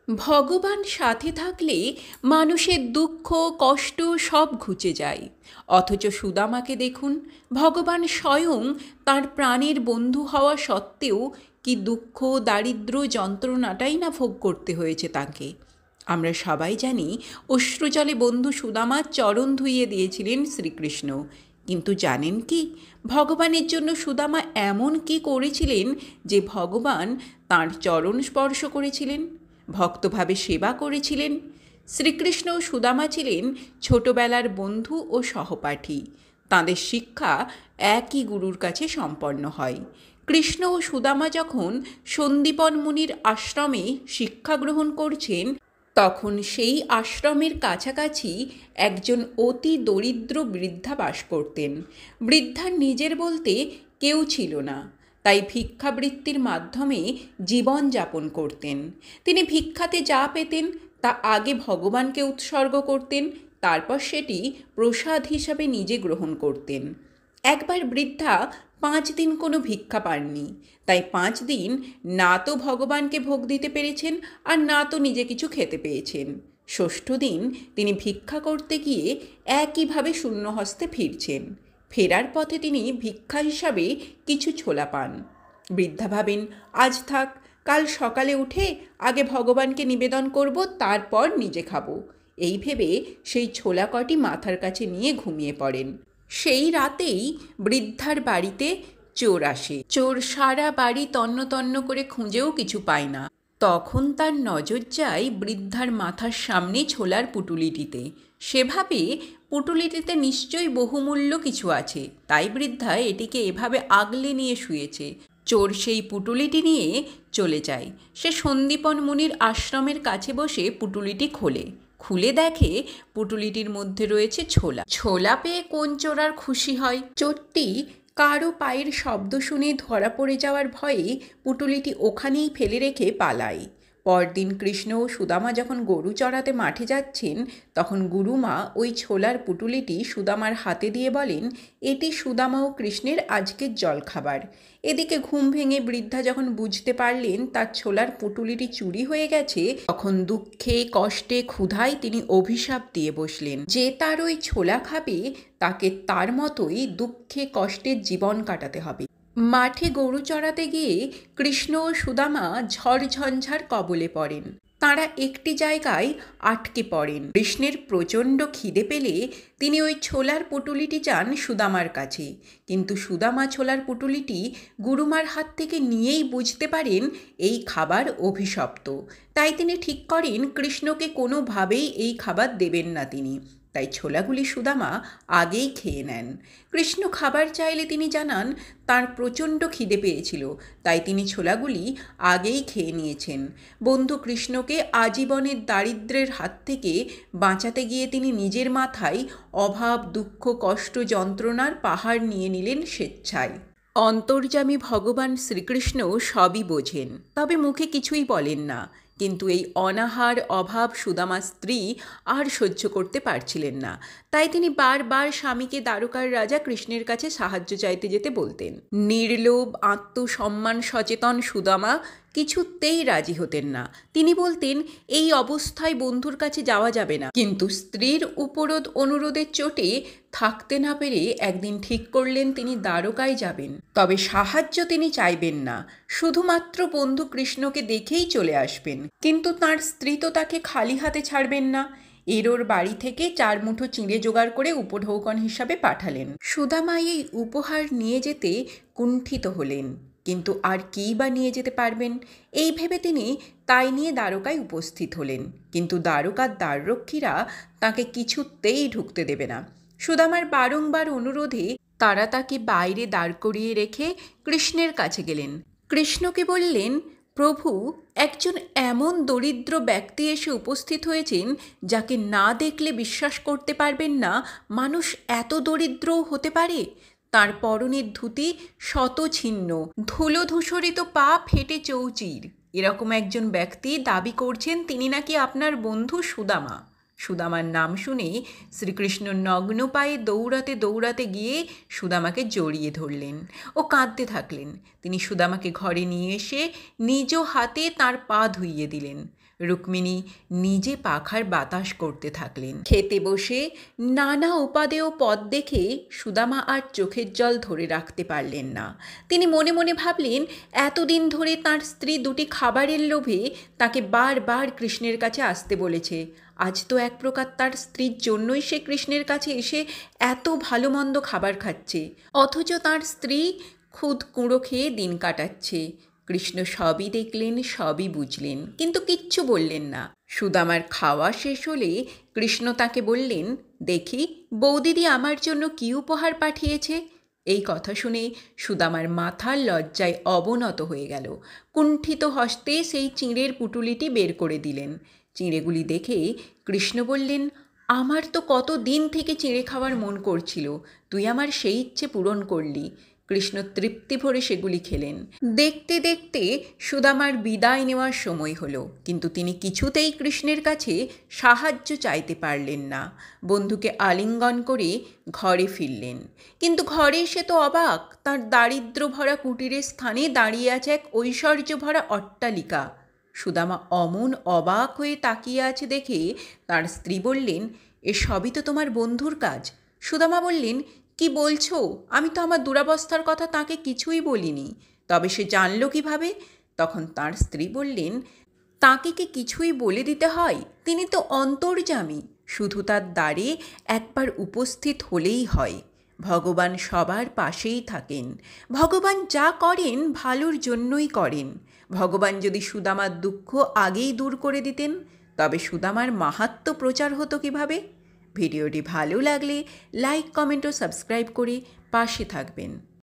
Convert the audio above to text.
ভগবান সাথে থাকলে মানুষের দুঃখ কষ্ট সব ঘুচে যায়। অথচ সুদামাকে দেখুন, ভগবান স্বয়ং তার প্রাণের বন্ধু হওয়া সত্ত্বেও কি দুঃখ দারিদ্র্য যন্ত্রণাটাই না ভোগ করতে হয়েছে তাকে। আমরা সবাই জানি অশ্রুজলে বন্ধু সুদামা চরণ ধুইয়ে দিয়েছিলেন শ্রীকৃষ্ণ। কিন্তু জানেন কি, ভগবানের জন্য সুদামা এমন কি করেছিলেন যে ভগবান তাঁর চরণ স্পর্শ করেছিলেন, ভক্তভাবে সেবা করেছিলেন। শ্রীকৃষ্ণ ও সুদামা ছিলেন ছোটবেলার বন্ধু ও সহপাঠী। তাঁদের শিক্ষা একই গুরুর কাছে সম্পন্ন হয়। কৃষ্ণ ও সুদামা যখন সন্দীপন মুনির আশ্রমে শিক্ষা গ্রহণ করছেন, তখন সেই আশ্রমের কাছাকাছি একজন অতি দরিদ্র বৃদ্ধা বাস করতেন। বৃদ্ধার নিজের বলতে কেউ ছিল না, তাই ভিক্ষাবৃত্তির মাধ্যমে জীবন যাপন করতেন। তিনি ভিক্ষাতে যা পেতেন তা আগে ভগবানকে উৎসর্গ করতেন, তারপর সেটি প্রসাদ হিসাবে নিজে গ্রহণ করতেন। একবার বৃদ্ধা 5 দিন কোনো ভিক্ষা পাননি, তাই 5 দিন না তো ভগবানকে ভোগ দিতে পেরেছেন আর না তো নিজে কিছু খেতে পেয়েছেন। ষষ্ঠ দিন তিনি ভিক্ষা করতে গিয়ে একইভাবে শূন্য হস্তে ফিরছেন। ফেরার পথে তিনি ভিক্ষা হিসাবে কিছু ছোলা পান। বৃদ্ধা ভাবেন, আজ থাক, কাল সকালে উঠে আগে ভগবানকে নিবেদন করব, তারপর নিজে খাবো। এই ভেবে সেই ছোলা কটি মাথার কাছে নিয়ে ঘুমিয়ে পড়েন। সেই রাতেই বৃদ্ধার বাড়িতে চোর আসে। চোর সারা বাড়ি তন্ন তন্ন করে খুঁজেও কিছু পায় না। তখন তার নজর যায় বৃদ্ধার মাথার সামনে ছোলার পুটুলিটিতে। সেভাবে পুটুলিটিতে নিশ্চয়ই বহুমূল্য কিছু আছে, তাই বৃদ্ধা এটিকে এভাবে আগলে নিয়ে শুয়েছে। চোর সেই পুটুলিটি নিয়ে চলে যায়। সে সন্দীপন মুনির আশ্রমের কাছে বসে পুটুলিটি খোলে। খুলে দেখে পুটুলিটির মধ্যে রয়েছে ছোলা। ছোলা পেয়ে কোন চোর আর খুশি হয়। চোরটি কারো পায়ের শব্দ শুনে ধরা পড়ে যাওয়ার ভয়ে পুটুলিটি ওখানেই ফেলে রেখে পালায়। পরদিন কৃষ্ণ ও সুদামা যখন গরু চড়াতে মাঠে যাচ্ছেন, তখন গুরুমা ওই ছোলার পুটুলিটি সুদামার হাতে দিয়ে বলেন, এটি সুদামা ও কৃষ্ণের আজকের জলখাবার। এদিকে ঘুম ভেঙে বৃদ্ধা যখন বুঝতে পারলেন তার ছোলার পুটুলিটি চুরি হয়ে গেছে, তখন দুঃখে কষ্টে ক্ষুধায় তিনি অভিশাপ দিয়ে বসলেন যে তার ওই ছোলা খাবে তাকে তার মতোই দুঃখে কষ্টের জীবন কাটাতে হবে। মাঠে গরু চড়াতে গিয়ে কৃষ্ণ ও সুদামা ঝড় ঝঞ্ঝার কবলে পড়েন। তাঁরা একটি জায়গায় আটকে পড়েন। কৃষ্ণের প্রচণ্ড খিদে পেলে তিনি ওই ছোলার পুটুলিটি চান সুদামার কাছে, কিন্তু সুদামা ছোলার পুটুলিটি গুরুমার হাত থেকে নিয়েই বুঝতে পারেন এই খাবার অভিশপ্ত। তাই তিনি ঠিক করেন কৃষ্ণকে কোনোভাবেই এই খাবার দেবেন না তিনি। তাই ছোলাগুলি সুদামা আগেই খেয়ে নেন। কৃষ্ণ খাবার চাইলে তিনি জানান তাঁর প্রচণ্ড খিদে পেয়েছিল, তাই তিনি ছোলাগুলি আগেই খেয়ে নিয়েছেন। বন্ধু কৃষ্ণকে আজীবনের দারিদ্র্যের হাত থেকে বাঁচাতে গিয়ে তিনি নিজের মাথায় অভাব দুঃখ কষ্ট যন্ত্রণার পাহাড় নিয়ে নিলেন স্বেচ্ছায়। অন্তর্যামী ভগবান শ্রীকৃষ্ণ সবই বোঝেন, তবে মুখে কিছুই বলেন না। কিন্তু এই অনাহার অভাব সুদামা স্ত্রী আর সহ্য করতে পারছিলেন না, তাই তিনি বারবার স্বামীকে দ্বারকার রাজা কৃষ্ণের কাছে সাহায্য চাইতে যেতে বলতেন। নির্লোভ আত্মসম্মান সচেতন সুদামা কিছুতেই রাজি হতেন না। তিনি বলতেন, এই অবস্থায় বন্ধুর কাছে যাওয়া যাবে না। কিন্তু স্ত্রীর উপরোধ অনুরোধের চোটে থাকতে না পেরে একদিন ঠিক করলেন তিনি দ্বারকায় যাবেন। তবে সাহায্য তিনি চাইবেন না, শুধুমাত্র বন্ধু কৃষ্ণকে দেখেই চলে আসবেন। কিন্তু তাঁর স্ত্রী তো তাকে খালি হাতে ছাড়বেন না। এরোর বাড়ি থেকে 4 মুঠো চিঁড়ে জোগাড় করে উপঢৌকন হিসাবে পাঠালেন। সুদামা এই উপহার নিয়ে যেতে কুণ্ঠিত হলেন, কিন্তু আর কী বা নিয়ে যেতে পারবেন। এই ভেবে তিনি তাই নিয়ে দ্বারকায় উপস্থিত হলেন। কিন্তু দ্বারকার দ্বাররক্ষীরা তাকে কিছুতেই ঢুকতে দেবে না। সুদামার বারংবার অনুরোধে তারা তাকে বাইরে দাঁড় করিয়ে রেখে কৃষ্ণের কাছে গেলেন। কৃষ্ণকে বললেন, প্রভু, একজন এমন দরিদ্র ব্যক্তি এসে উপস্থিত হয়েছেন যাকে না দেখলে বিশ্বাস করতে পারবেন না মানুষ এত দরিদ্রও হতে পারে। তার পরনের ধুতি শত ছিন্ন, ধুলো ধূসরিত পা ফেটে চৌচির। এরকম একজন ব্যক্তি দাবি করছেন তিনি নাকি আপনার বন্ধু সুদামা। সুদামার নাম শুনে শ্রীকৃষ্ণ নগ্ন পায়ে দৌড়াতে দৌড়াতে গিয়ে সুদামাকে জড়িয়ে ধরলেন ও কাঁদতে থাকলেন। তিনি সুদামাকে ঘরে নিয়ে এসে নিজ হাতে তাঁর পা ধুইয়ে দিলেন। রুক্মিণী নিজে পাখার বাতাস করতে থাকলেন। খেতে বসে নানা উপাদেয় পদ দেখে সুদামা আর চোখের জল ধরে রাখতে পারলেন না। তিনি মনে মনে ভাবলেন, এতদিন ধরে তাঁর স্ত্রী দুটি খাবারের লোভে তাকে বারবার কৃষ্ণের কাছে আসতে বলেছে। আজ তো এক প্রকার তার স্ত্রীর জন্যই সে কৃষ্ণের কাছে এসে এত ভালো মন্দ খাবার খাচ্ছে, অথচ তার স্ত্রী খুদ কুঁড়ো খেয়ে দিন কাটাচ্ছে। কৃষ্ণ সবই দেখলেন, সবই বুঝলেন, কিন্তু কিচ্ছু বললেন না। সুদামার খাওয়া শেষ হলে কৃষ্ণ তাকে বললেন, দেখি বৌদিদি আমার জন্য কী উপহার পাঠিয়েছে। এই কথা শুনে সুদামার মাথার লজ্জায় অবনত হয়ে গেল। কুণ্ঠিত হস্তে সেই চিঁড়ের পুটুলিটি বের করে দিলেন। চিঁড়েগুলি দেখে কৃষ্ণ বললেন, আমার তো কত দিন থেকে চিঁড়ে খাওয়ার মন করছিল, তুই আমার সেই ইচ্ছে পূরণ করলি। কৃষ্ণ তৃপ্তি ভরে সেগুলি খেলেন। দেখতে দেখতে সুদামার বিদায় নেওয়ার সময় হলো, কিন্তু তিনি কিছুতেই কৃষ্ণের কাছে সাহায্য চাইতে পারলেন না। বন্ধুকে আলিঙ্গন করে ঘরে ফিরলেন, কিন্তু ঘরে এসে তো অবাক, তার দারিদ্র ভরা কুটিরের স্থানে দাঁড়িয়ে আছে এক ঐশ্বর্য ভরা অট্টালিকা। সুদামা অমন অবাক হয়ে তাকিয়ে আছে দেখে তার স্ত্রী বললেন, এ সবই তো তোমার বন্ধুর কাজ। সুদামা বললেন, কি বলছো? আমি তো আমার দুরাবস্থার কথা তাকে কিছুই বলিনি, তবে সে জানল কিভাবে? তখন তার স্ত্রী বললেন, তাকে কি কিছুই বলে দিতে হয়? তিনি তো অন্তর্যামী, শুধু তার দ্বারে একবার উপস্থিত হলেই হয়। ভগবান সবার পাশেই থাকেন। ভগবান যা করেন ভালোর জন্যই করেন। ভগবান যদি সুদামার দুঃখ আগেই দূর করে দিতেন, তবে সুদামার মাহাত্ম্য প্রচার হতো কিভাবে? ভিডিওটি ভালো লাগলে লাইক, কমেন্ট ও সাবস্ক্রাইব করে পাশে থাকবেন।